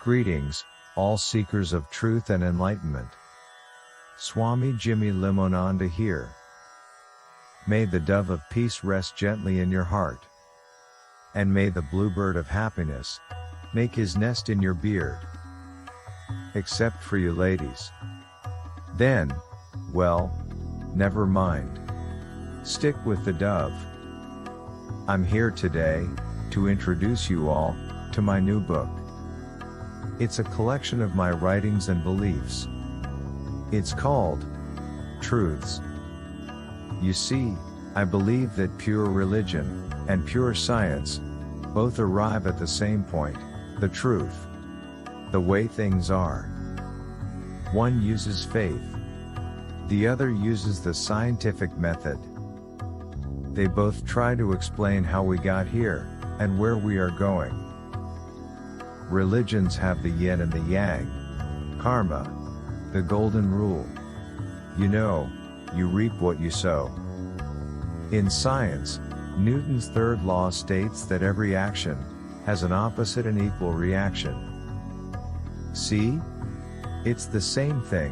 Greetings, all seekers of truth and enlightenment. Swami Jimmy Limonanda here. May the dove of peace rest gently in your heart. And may the bluebird of happiness make his nest in your beard. Except for you ladies. Then, well, never mind. Stick with the dove. I'm here today to introduce you all to my new book. It's a collection of my writings and beliefs. It's called Truths. You see, I believe that pure religion and pure science both arrive at the same point, the truth. The way things are. One uses faith. The other uses the scientific method. They both try to explain how we got here and where we are going. Religions have the yin and the yang, karma, the golden rule. You know, you reap what you sow. In science, Newton's third law states that every action has an opposite and equal reaction. See? It's the same thing.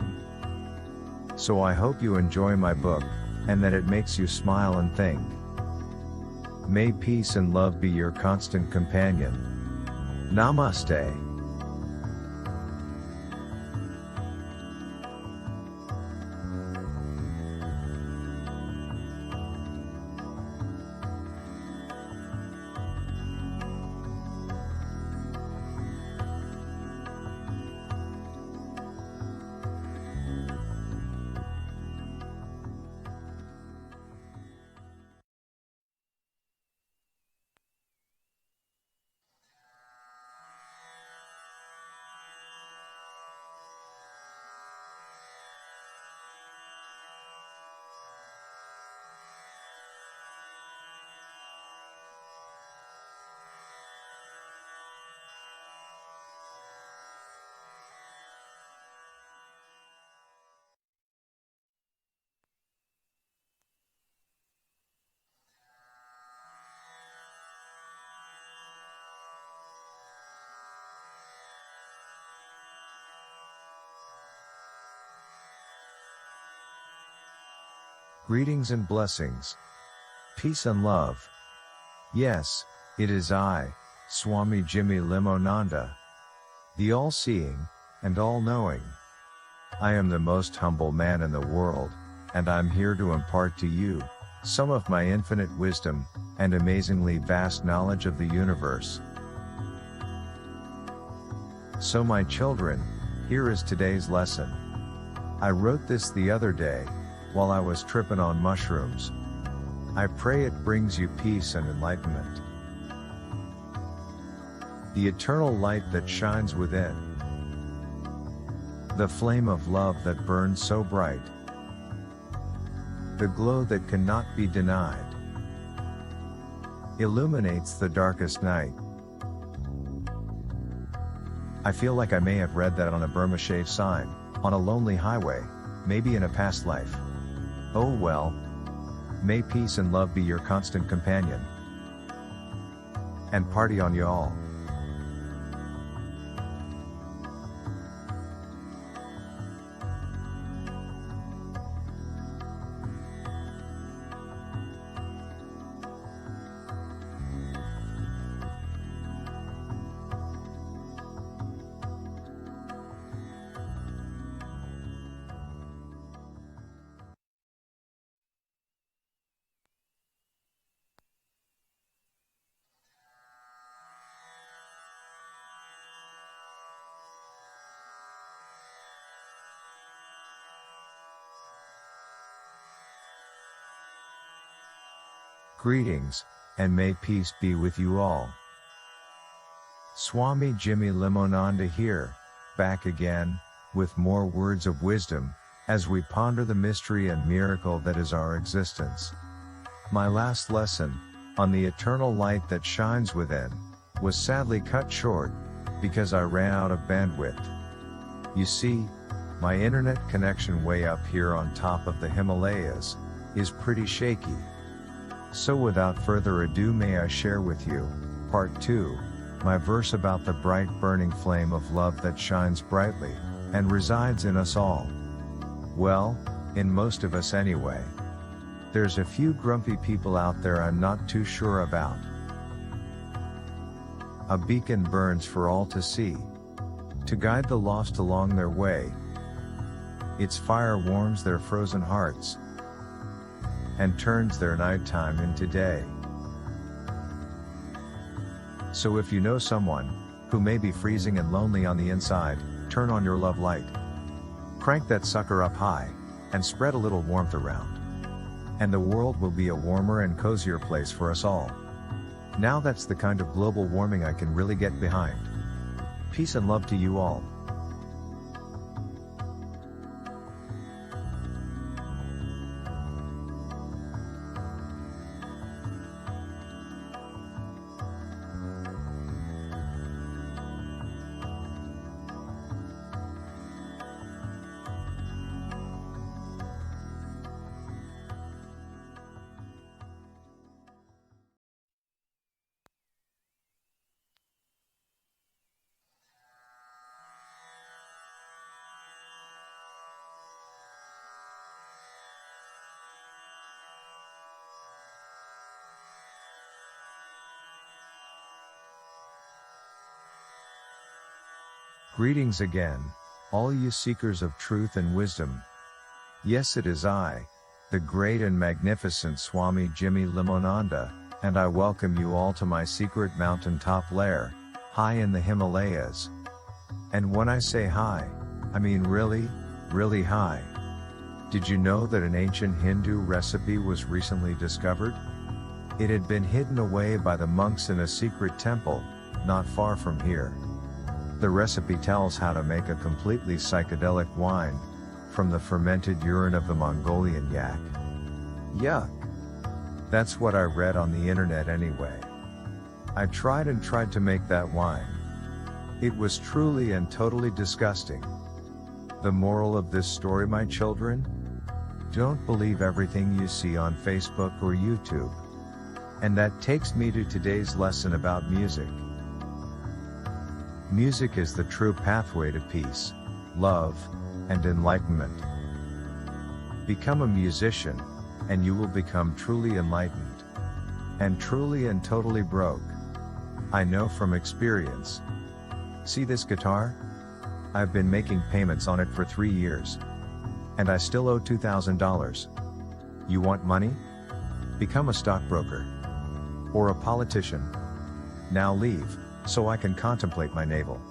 So I hope you enjoy my book, and that it makes you smile and think. May peace and love be your constant companion. Namaste. Greetings and blessings. Peace and love. Yes, it is I, Swami Jimmy Limonanda. The all-seeing, and all-knowing. I am the most humble man in the world, and I'm here to impart to you some of my infinite wisdom, and amazingly vast knowledge of the universe. So my children, here is today's lesson. I wrote this the other day, while I was tripping on mushrooms. I pray it brings you peace and enlightenment. The eternal light that shines within. The flame of love that burns so bright. The glow that cannot be denied. Illuminates the darkest night. I feel like I may have read that on a Burma-shave sign, on a lonely highway, maybe in a past life. Oh well. May peace and love be your constant companion. And party on y'all. Greetings, and may peace be with you all. Swami Jimmy Limonanda here, back again, with more words of wisdom, as we ponder the mystery and miracle that is our existence. My last lesson, on the eternal light that shines within, was sadly cut short, because I ran out of bandwidth. You see, my internet connection way up here on top of the Himalayas is pretty shaky. So without further ado, may I share with you, part 2 my verse about the bright burning flame of love that shines brightly, and resides in us all. Well, in most of us anyway. There's a few grumpy people out there I'm not too sure about. A beacon burns for all to see, to guide the lost along their way. Its fire warms their frozen hearts, and turns their nighttime into day. So if you know someone, who may be freezing and lonely on the inside, turn on your love light. Crank that sucker up high, and spread a little warmth around. And the world will be a warmer and cozier place for us all. Now that's the kind of global warming I can really get behind. Peace and love to you all. Greetings again, all you seekers of truth and wisdom. Yes, it is I, the great and magnificent Swami Jimmy Limonanda, and I welcome you all to my secret mountaintop lair, high in the Himalayas. And when I say high, I mean really, really high. Did you know that an ancient Hindu recipe was recently discovered? It had been hidden away by the monks in a secret temple, not far from here. The recipe tells how to make a completely psychedelic wine, from the fermented urine of the Mongolian yak. Yuck! That's what I read on the internet anyway. I tried to make that wine. It was truly and totally disgusting. The moral of this story, my children? Don't believe everything you see on Facebook or YouTube. And that takes me to today's lesson about music. Music is the true pathway to peace, love, and enlightenment. Become a musician, and you will become truly enlightened. And truly and totally broke. I know from experience. See this guitar? I've been making payments on it for 3 years. And I still owe $2,000. You want money? Become a stockbroker. Or a politician. Now leave, so I can contemplate my navel.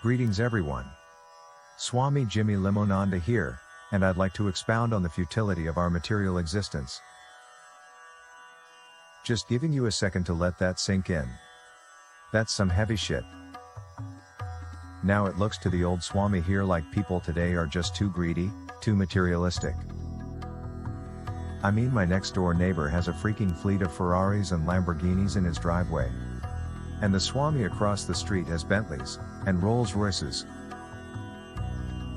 Greetings everyone. Swami Jimmy Limonanda here, and I'd like to expound on the futility of our material existence. Just giving you a second to let that sink in. That's some heavy shit. Now it looks to the old Swami here like people today are just too greedy, too materialistic. I mean, my next door neighbor has a freaking fleet of Ferraris and Lamborghinis in his driveway. And the Swami across the street has Bentleys, and Rolls Royces.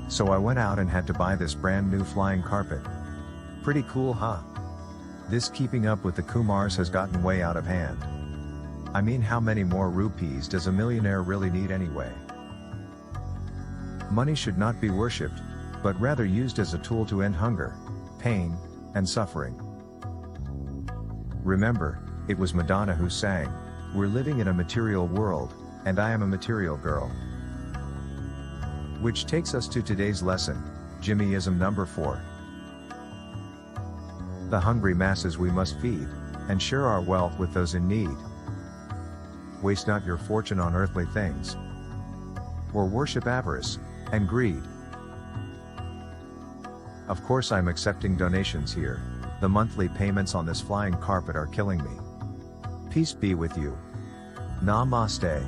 So I went out and had to buy this brand new flying carpet. Pretty cool, huh? This keeping up with the Kumars has gotten way out of hand. I mean, how many more rupees does a millionaire really need anyway? Money should not be worshipped, but rather used as a tool to end hunger, pain, and suffering. Remember, it was Madonna who sang, "We're living in a material world, and I am a material girl." Which takes us to today's lesson, Jimmyism number 4. The hungry masses we must feed, and share our wealth with those in need. Waste not your fortune on earthly things, or worship avarice and greed. Of course I'm accepting donations here. The monthly payments on this flying carpet are killing me. Peace be with you. Namaste.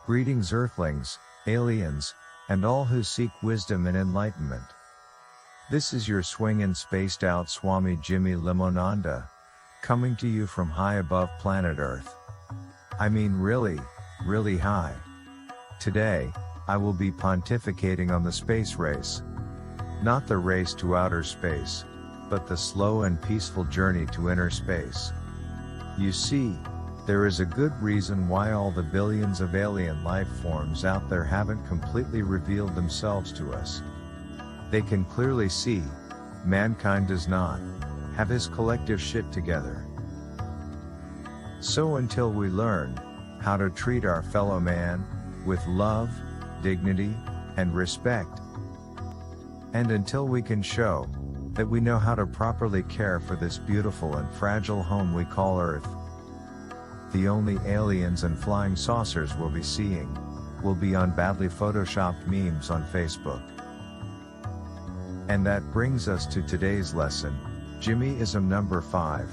Greetings Earthlings, aliens, and all who seek wisdom and enlightenment. This is your swingin' spaced out Swami Jimmy Limonanda, coming to you from high above planet Earth. I mean really, really high. Today, I will be pontificating on the space race. Not the race to outer space, but the slow and peaceful journey to inner space. You see, there is a good reason why all the billions of alien life forms out there haven't completely revealed themselves to us. They can clearly see, mankind does not have his collective shit together. So until we learn how to treat our fellow man with love, dignity, and respect, and until we can show that we know how to properly care for this beautiful and fragile home we call Earth, the only aliens and flying saucers we'll be seeing will be on badly photoshopped memes on Facebook. And that brings us to today's lesson, Jimmyism number 5.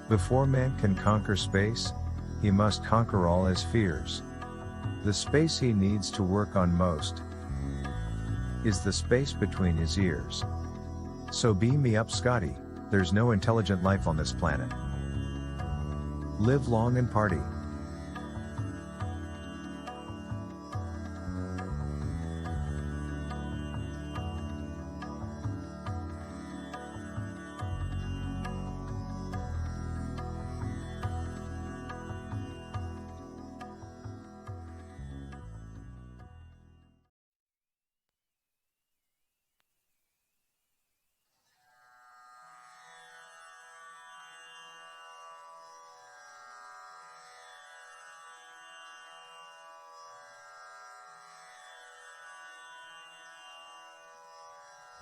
Before man can conquer space, he must conquer all his fears. The space he needs to work on most is the space between his ears. So beam me up, Scotty, there's no intelligent life on this planet. Live long and party.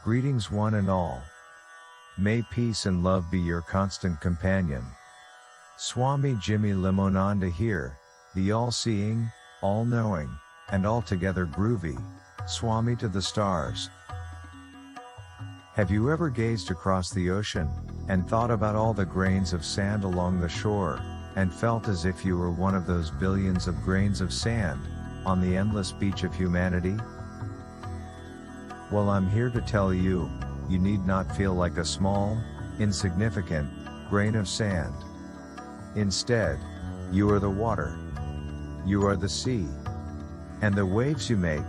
Greetings one and all. May peace and love be your constant companion. Swami Jimmy Limonanda here, the all-seeing, all-knowing, and altogether groovy Swami to the stars. Have you ever gazed across the ocean and thought about all the grains of sand along the shore, and felt as if you were one of those billions of grains of sand on the endless beach of humanity? Well, I'm here to tell you, you need not feel like a small, insignificant grain of sand. Instead, you are the water. You are the sea. And the waves you make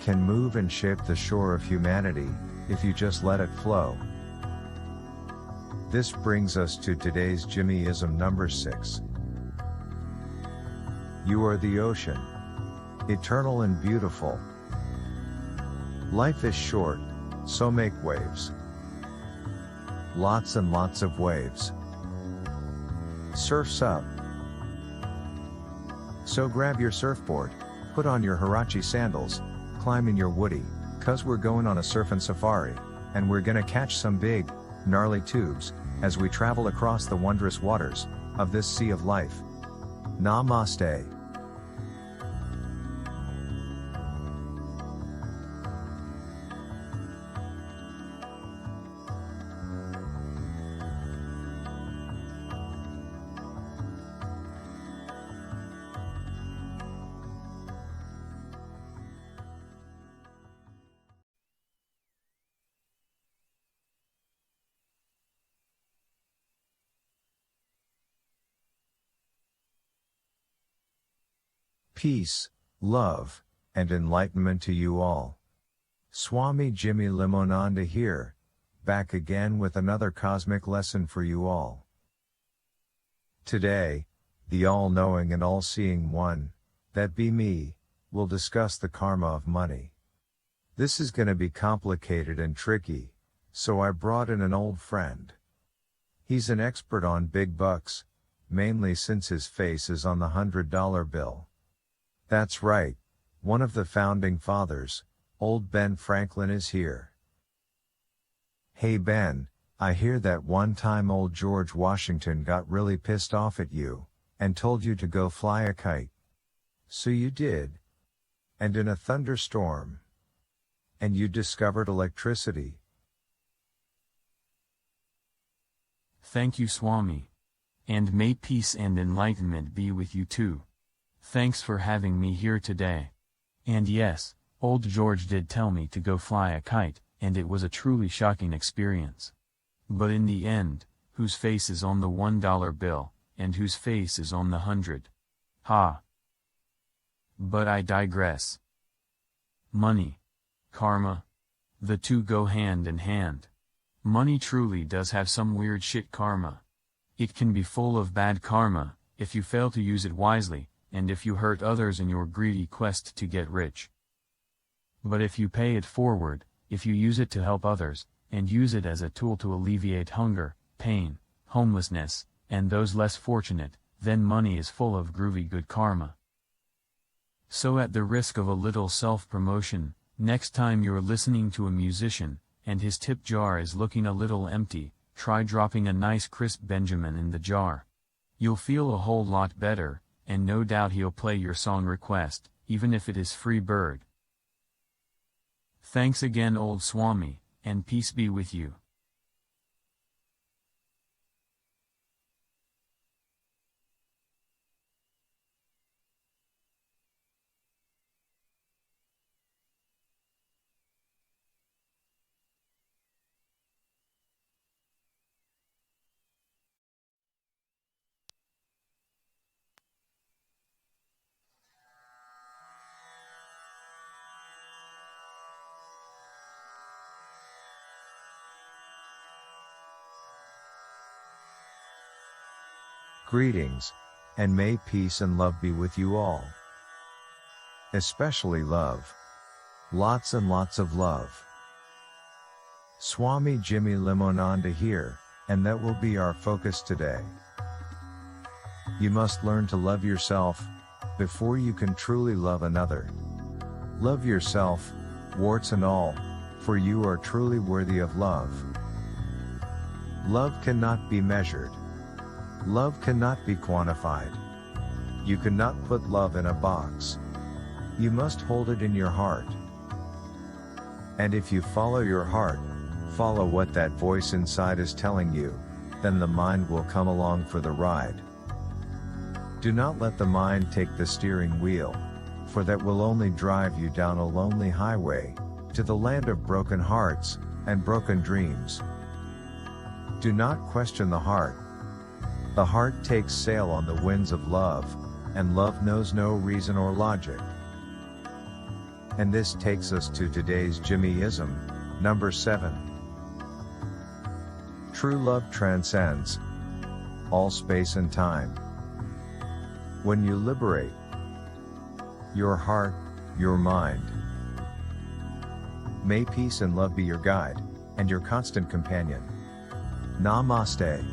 can move and shape the shore of humanity if you just let it flow. This brings us to today's Jimmyism number 6. You are the ocean, eternal and beautiful. Life is short, so make waves. Lots and lots of waves. Surf's up. So grab your surfboard, put on your Huarache sandals, climb in your woody, 'cause we're going on a surfing safari, and we're gonna catch some big, gnarly tubes, as we travel across the wondrous waters of this sea of life. Namaste. Peace, love, and enlightenment to you all. Swami Jimmy Limonanda here, back again with another cosmic lesson for you all. Today, the all-knowing and all-seeing one that be me, will discuss the karma of money. This is gonna be complicated and tricky, so I brought in an old friend. He's an expert on big bucks, mainly since his face is on the $100 bill. That's right, one of the founding fathers, old Ben Franklin is here. Hey Ben, I hear that one time old George Washington got really pissed off at you, and told you to go fly a kite. So you did. And in a thunderstorm. And you discovered electricity. Thank you, Swami. And may peace and enlightenment be with you too. Thanks for having me here today. And yes, old George did tell me to go fly a kite, and it was a truly shocking experience. But in the end, whose face is on the $1 bill, and whose face is on the 100? Ha! But I digress. Money. Karma. The two go hand in hand. Money truly does have some weird shit karma. It can be full of bad karma, if you fail to use it wisely, and if you hurt others in your greedy quest to get rich. But if you pay it forward, if you use it to help others, and use it as a tool to alleviate hunger, pain, homelessness, and those less fortunate, then money is full of groovy good karma. So at the risk of a little self-promotion, next time you're listening to a musician, and his tip jar is looking a little empty, try dropping a nice crisp Benjamin in the jar. You'll feel a whole lot better, and no doubt he'll play your song request, even if it is free bird. Thanks again, old Swami, and peace be with you. Greetings, and may peace and love be with you all. Especially love. Lots and lots of love. Swami Jimmy Limonanda here, and that will be our focus today. You must learn to love yourself, before you can truly love another. Love yourself, warts and all, for you are truly worthy of love. Love cannot be measured. Love cannot be quantified. You cannot put love in a box. You must hold it in your heart. And if you follow your heart, follow what that voice inside is telling you, then the mind will come along for the ride. Do not let the mind take the steering wheel, for that will only drive you down a lonely highway, to the land of broken hearts, and broken dreams. Do not question the heart. The heart takes sail on the winds of love, and love knows no reason or logic. And this takes us to today's Jimmyism, number 7. True love transcends all space and time. When you liberate your heart, your mind, may peace and love be your guide, and your constant companion. Namaste.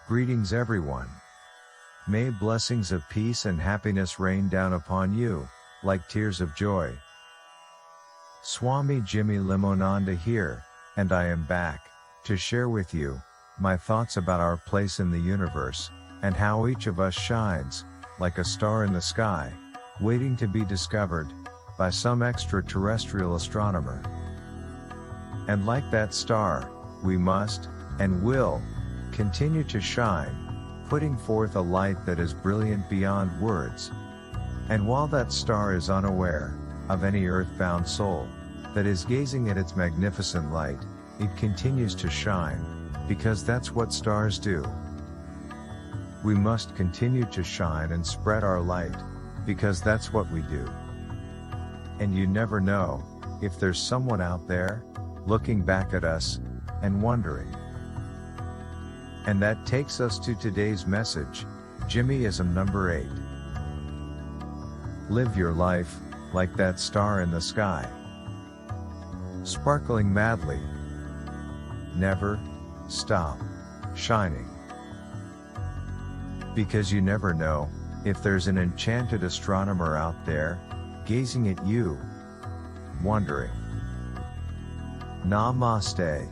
Greetings everyone. May blessings of peace and happiness rain down upon you, like tears of joy. Swami Jimmy Limonanda here, and I am back, to share with you, my thoughts about our place in the universe, and how each of us shines, like a star in the sky, waiting to be discovered, by some extraterrestrial astronomer. And like that star, we must, and will, continue to shine, putting forth a light that is brilliant beyond words. And while that star is unaware of any earthbound soul that is gazing at its magnificent light, it continues to shine, because that's what stars do. We must continue to shine and spread our light, because that's what we do. And you never know if there's someone out there looking back at us and wondering. And that takes us to today's message, Jimmyism number 8. Live your life like that star in the sky, sparkling madly. Never stop shining. Because you never know if there's an enchanted astronomer out there gazing at you, wondering. Namaste.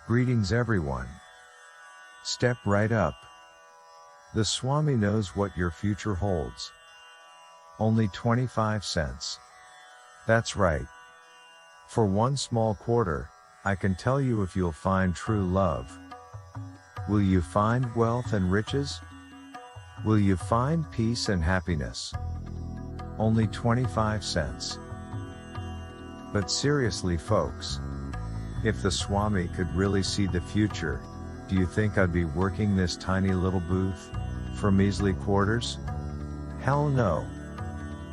Greetings everyone. Step right up. The Swami knows what your future holds. Only 25 cents. That's right. For one small quarter, I can tell you if you'll find true love. Will you find wealth and riches? Will you find peace and happiness? Only 25 cents. But seriously folks, if the Swami could really see the future, do you think I'd be working this tiny little booth for measly quarters? Hell no.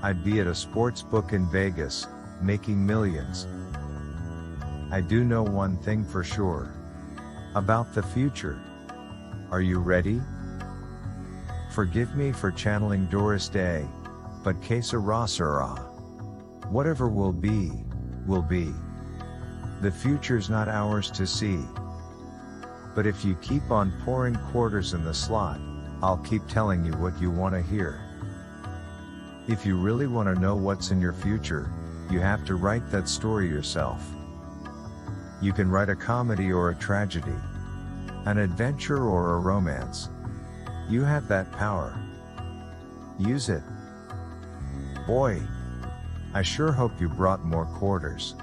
I'd be at a sports book in Vegas, making millions. I do know one thing for sure about the future. Are you ready? Forgive me for channeling Doris Day, but que sera sera. Whatever will be, will be. The future's not ours to see. But if you keep on pouring quarters in the slot, I'll keep telling you what you want to hear. If you really want to know what's in your future, you have to write that story yourself. You can write a comedy or a tragedy, an adventure or a romance. You have that power. Use it. Boy, I sure hope you brought more quarters.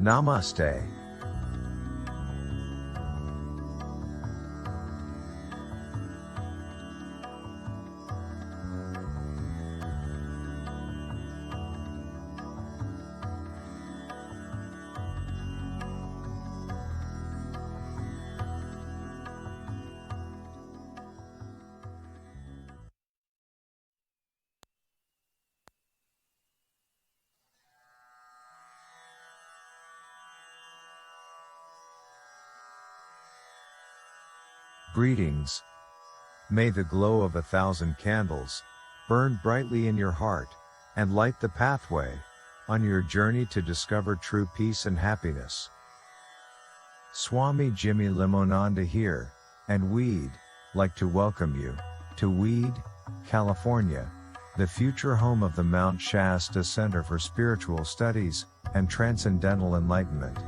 Namaste. Greetings. May the glow of 1,000 candles burn brightly in your heart and light the pathway on your journey to discover true peace and happiness. Swami Jimmy Limonanda here, and we'd like to welcome you to Weed, California, the future home of the Mount Shasta Center for Spiritual Studies and Transcendental Enlightenment.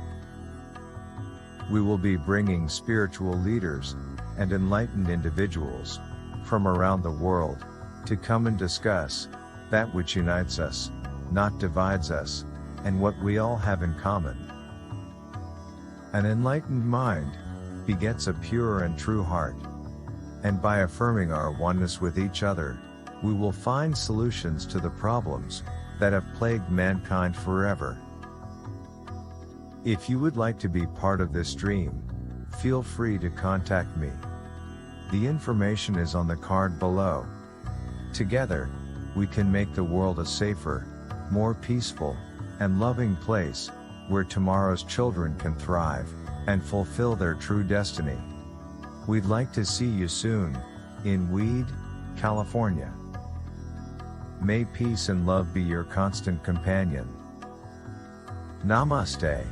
We will be bringing spiritual leaders and enlightened individuals from around the world to come and discuss that which unites us, not divides us, and what we all have in common. An enlightened mind begets a pure and true heart, and by affirming our oneness with each other, we will find solutions to the problems that have plagued mankind forever. If you would like to be part of this dream, feel free to contact me. The information is on the card below. Together, we can make the world a safer, more peaceful, and loving place, where tomorrow's children can thrive and fulfill their true destiny. We'd like to see you soon, in Weed, California. May peace and love be your constant companion. Namaste.